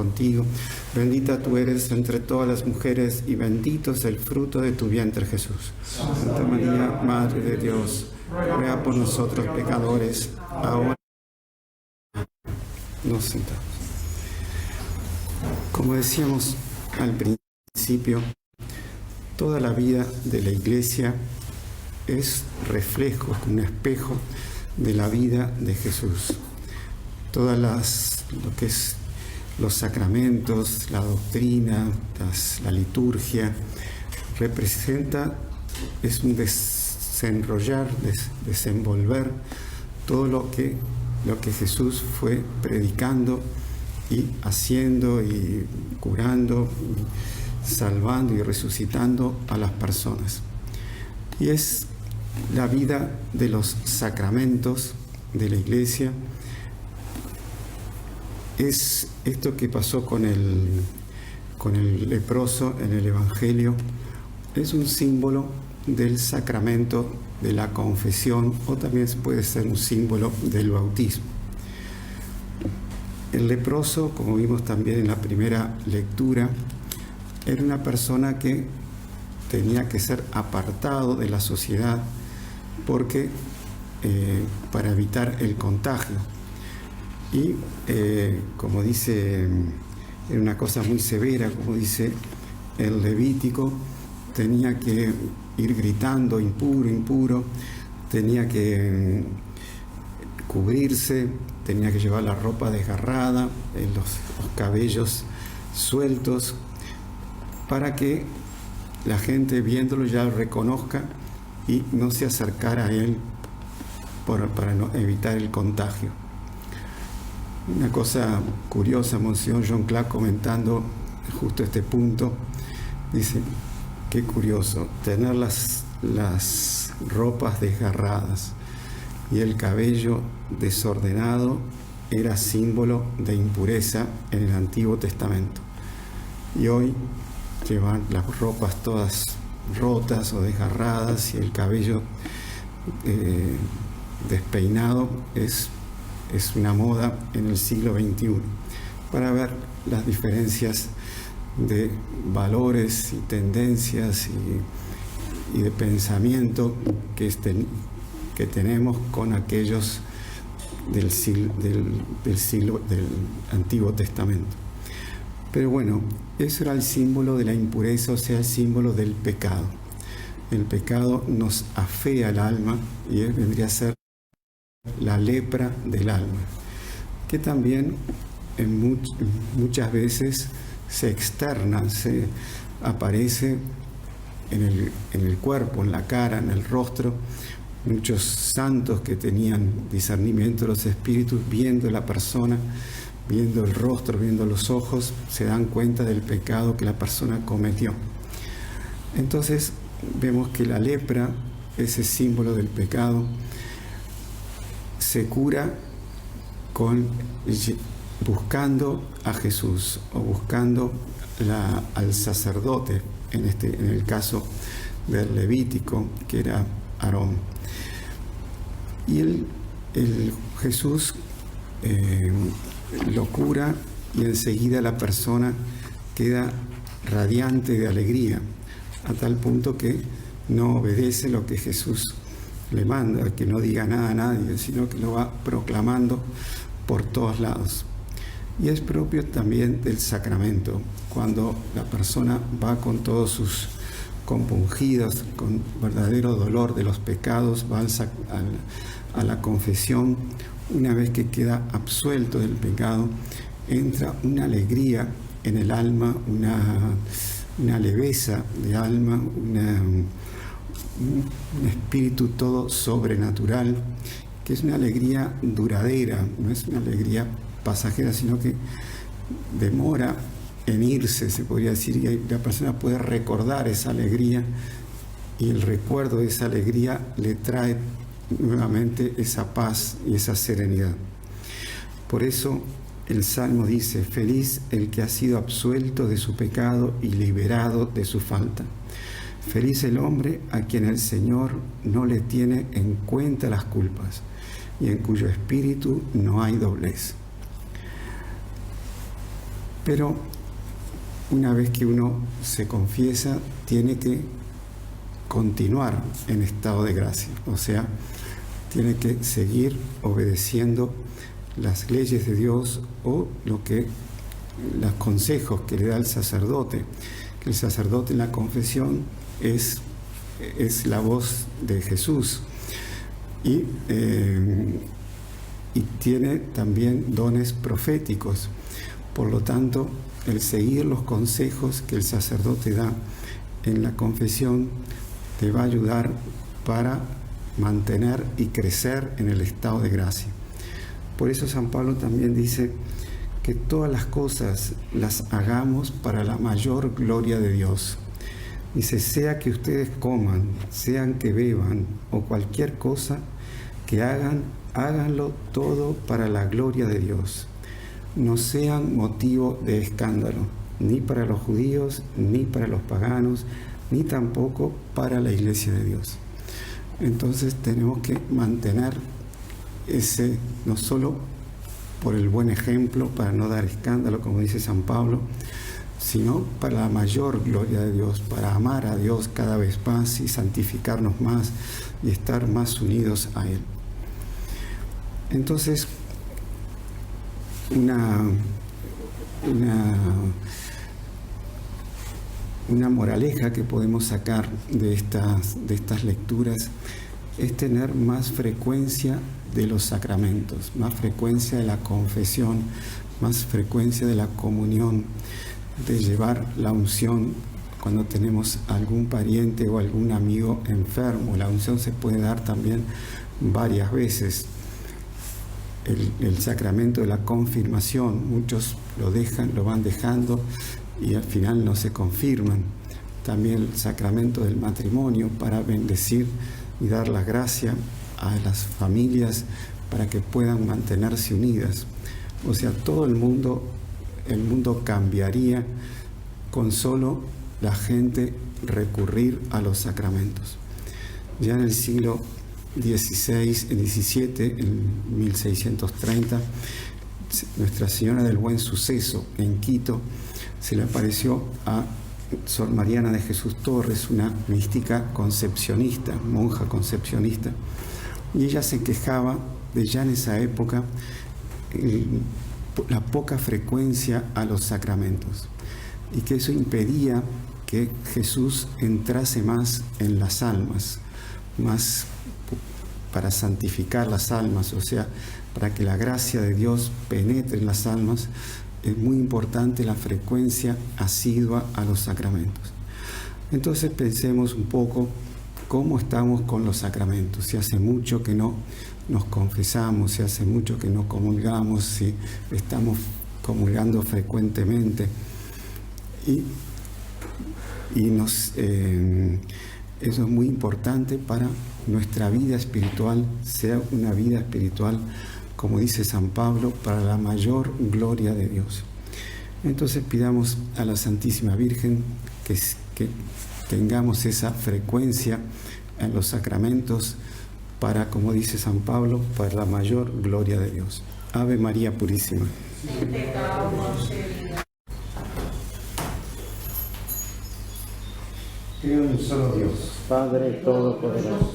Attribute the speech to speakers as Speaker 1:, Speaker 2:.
Speaker 1: contigo. Bendita tú eres entre todas las mujeres y bendito es el fruto de tu vientre, Jesús. Santa María, Madre de Dios, ruega por nosotros pecadores, ahora nos sentamos. Como decíamos al principio, toda la vida de la Iglesia es reflejo, un espejo de la vida de Jesús. Lo que es los sacramentos, la doctrina, la liturgia, es un desenrollar, desenvolver todo lo que Jesús fue predicando y haciendo y curando, salvando y resucitando a las personas. Y es la vida de los sacramentos de la Iglesia. Es esto que pasó con el leproso en el Evangelio. Es un símbolo del sacramento de la confesión, o también puede ser un símbolo del bautismo. El leproso, como vimos también en la primera lectura, era una persona que tenía que ser apartado de la sociedad para evitar el contagio. Y como dice, era una cosa muy severa, como dice el Levítico, tenía que ir gritando impuro, impuro, tenía que cubrirse, tenía que llevar la ropa desgarrada, los cabellos sueltos, para que la gente viéndolo ya lo reconozca y no se acercara a él para no evitar el contagio. Una cosa curiosa, Monseñor John Clark, comentando justo este punto, dice: qué curioso, tener las ropas desgarradas y el cabello desordenado era símbolo de impureza en el Antiguo Testamento. Y hoy llevar las ropas todas rotas o desgarradas y el cabello despeinado es una moda en el siglo XXI, para ver las diferencias de valores y tendencias y de pensamiento que tenemos con aquellos del Antiguo Testamento. Pero bueno, eso era el símbolo de la impureza, o sea, el símbolo del pecado. El pecado nos afea el alma y vendría a ser la lepra del alma, que también muchas veces se externa, se aparece en el cuerpo, en la cara, en el rostro. Muchos santos que tenían discernimiento de los espíritus, viendo la persona, viendo el rostro, viendo los ojos, se dan cuenta del pecado que la persona cometió. Entonces vemos que la lepra, ese símbolo del pecado, se cura buscando a Jesús o buscando al sacerdote, en el caso del Levítico, que era Aarón. Y Jesús lo cura y enseguida la persona queda radiante de alegría, a tal punto que no obedece lo que Jesús le manda, que no diga nada a nadie, sino que lo va proclamando por todos lados. Y es propio también del sacramento, cuando la persona va con todos sus compungidos, con verdadero dolor de los pecados, va a la confesión. Una vez que queda absuelto del pecado, entra una alegría en el alma, una leveza de alma, un espíritu todo sobrenatural, que es una alegría duradera, no es una alegría pasajera, sino que demora en irse, se podría decir, y la persona puede recordar esa alegría, y el recuerdo de esa alegría le trae nuevamente esa paz y esa serenidad. Por eso el Salmo dice: feliz el que ha sido absuelto de su pecado y liberado de su falta. Feliz el hombre a quien el Señor no le tiene en cuenta las culpas y en cuyo espíritu no hay doblez. Pero una vez que uno se confiesa, tiene que continuar en estado de gracia, o sea, tiene que seguir obedeciendo las leyes de Dios o los consejos que le da el sacerdote, que el sacerdote en la confesión es la voz de Jesús y tiene también dones proféticos. Por lo tanto, el seguir los consejos que el sacerdote da en la confesión te va a ayudar para mantener y crecer en el estado de gracia. Por eso San Pablo también dice que todas las cosas las hagamos para la mayor gloria de Dios. Dice, sea que ustedes coman, sean que beban o cualquier cosa que hagan, háganlo todo para la gloria de Dios. No sean motivo de escándalo, ni para los judíos, ni para los paganos, ni tampoco para la iglesia de Dios. Entonces tenemos que mantener ese, no solo por el buen ejemplo, para no dar escándalo, como dice San Pablo, sino para la mayor gloria de Dios, para amar a Dios cada vez más y santificarnos más y estar más unidos a Él. Entonces, una moraleja que podemos sacar de estas lecturas es tener más frecuencia de los sacramentos, más frecuencia de la confesión, más frecuencia de la comunión, de llevar la unción cuando tenemos algún pariente o algún amigo enfermo. La unción se puede dar también varias veces. El sacramento de la confirmación, muchos lo van dejando y al final no se confirman. También el sacramento del matrimonio, para bendecir y dar la gracia a las familias para que puedan mantenerse unidas. O sea, todo el mundo cambiaría con solo la gente recurrir a los sacramentos. Ya en el siglo XVII, en 1630, Nuestra Señora del Buen Suceso en Quito se le apareció a Sor Mariana de Jesús Torres, una mística concepcionista, monja concepcionista, y ella se quejaba de ya en esa época la poca frecuencia a los sacramentos y que eso impedía que Jesús entrase más en las almas, más para santificar las almas, o sea, para que la gracia de Dios penetre en las almas. Es muy importante la frecuencia asidua a los sacramentos. Entonces pensemos un poco cómo estamos con los sacramentos. Si hace mucho que no nos confesamos, si hace mucho que no comulgamos, si estamos comulgando frecuentemente. Eso es muy importante para nuestra vida espiritual, sea una vida espiritual, como dice San Pablo, para la mayor gloria de Dios. Entonces pidamos a la Santísima Virgen que tengamos esa frecuencia en los sacramentos para, como dice San Pablo, para la mayor gloria de Dios. Ave María Purísima. Creo en un solo Dios, Padre Todopoderoso,